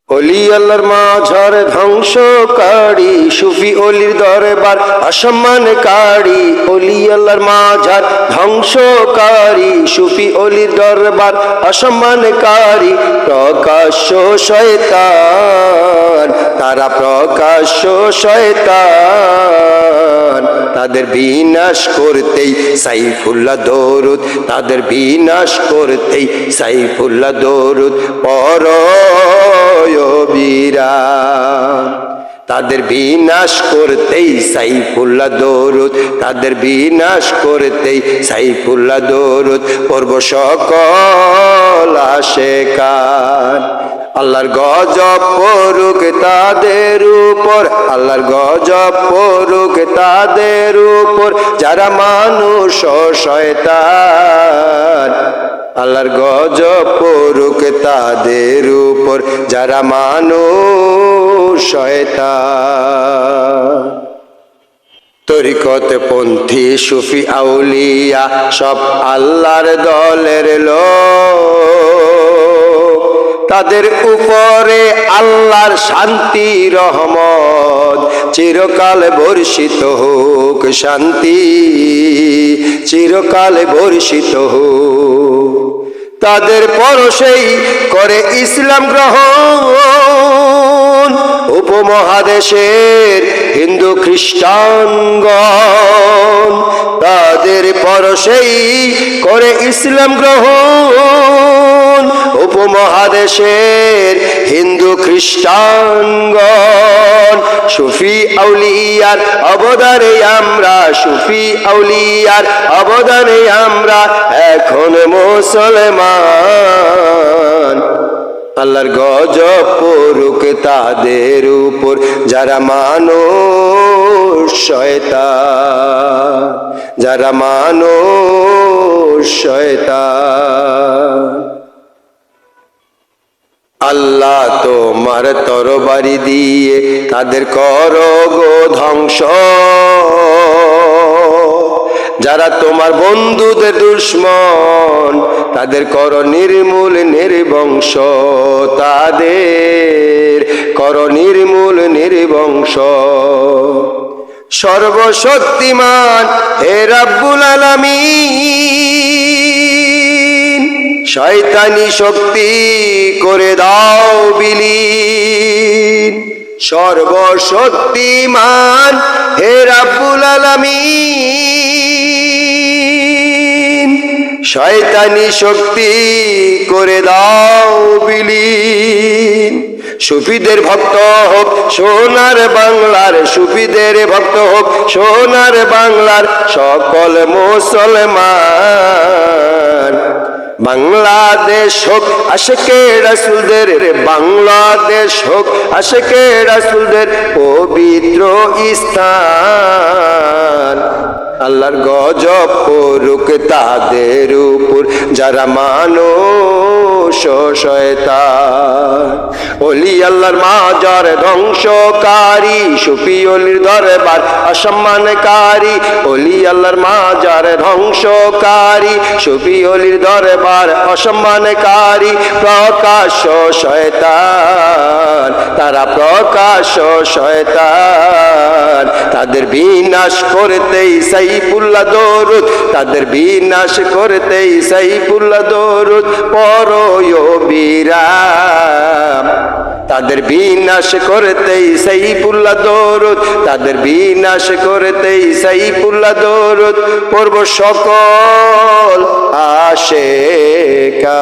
অলি আল্লাহর মাঝার ধ্বংসকারী, সুফি অলির দরবার অসম্মানকারী। অলি আল্লাহর মাঝার ধ্বংসকারী, সুফি অলির দরবার অসম্মানকারী। প্রকাশ্য শয়তান, তারা প্রকাশ্য শয়তান। তাদের বিনাশ করতেই সাইফুল্লাহ দরুদ, তাদের বিনাশ করতেই সাইফুল্লাহ দরুদ পরবিরাম। তাদের বিনাশ করতেই সাইফুল্লাহ দরুদ, তাদের বিনাশ করতেই সাইফুল্লাহ দরুদ পড়ব সকল আশিকান। আল্লাহর গজব পড়ুক তাদের উপর, আল্লাহর গজব পড়ুক তাদের উপর যারা মানুষ ও শয়তান। আল্লাহর গজব পড়ুক তাদের উপর যারা মানুষ শয়তান। তরিকত পন্থী সুফি আউলিয়া সব আল্লাহর দলের লোক, তাদের উপরে আল্লাহর শান্তি রহমত চিরকাল বর্ষিত হোক। শান্তি চিরকাল বর্ষিত হোক। তাদের পরশেই করে ইসলাম গ্রহণ উপমহাদেশের হিন্দু খ্রিস্টানগণ। তাদের পরশেই করে ইসলাম গ্রহণ উপমহাদেশের হিন্দু খ্রিস্টানগণ। সুফি আউলিয়ার অবদানে আমরা, সুফি আউলিয়ার অবদানে আমরা এখন মুসলমান। আল্লাহর গজব পড়ুক তাদের উপর যারা মানুষ শয়তান, যারা মানুষ শয়তান। আল্লাহ তোমার তরবারি দিয়ে তাদের করো গো ধ্বংস, যারা তোমার বন্ধুদের দুশ্মন তাদের করো নির্মূল নির্বংশ, তাদের করো নির্মূল নির্বংশ। সর্বশক্তিমান হে রাব্বুল আলামিন, শয়তানি শক্তি করে দাও বিলীন। সর্বশক্তিমান হে রাব্বুল আলামিন, শয়তানি শক্তি করে দাও বিলীন। সুফিদের ভক্ত হোক সোনার বাংলার, সুফিদের ভক্ত হোক সোনার বাংলার সকল মুসলমান। বাংলাদেশ হোক আশিকে রাসূলদের, বাংলাদেশ হোক আশিকে রাসূলদের পবিত্র স্থান। আল্লাহর গজব পড়ুক তাদের উপর যারা মানুষ শয়তান। অলি আল্লাহর মাজার ধ্বংসকারী, সুফি অলির দরবার অসম্মানকারী। অলি আল্লাহর মাজার ধ্বংসকারী, সুফি অলির দরবার অসম্মানকারী। প্রকাশ্য শয়তান, তারা প্রকাশ্য শয়তান। তাদের বিনাশ করতেই সাইফুল্লাহ দরুদ, তাদের বিনাশ করতেই সাইফুল্লাহ দরুদ পরবিরাম। তাদের বিনাশ করতেই সাইফুল্লাহ দরুদ, তাদের বিনাশ করতেই সাইফুল্লাহ দরুদ পড়ব সকল আশিকান।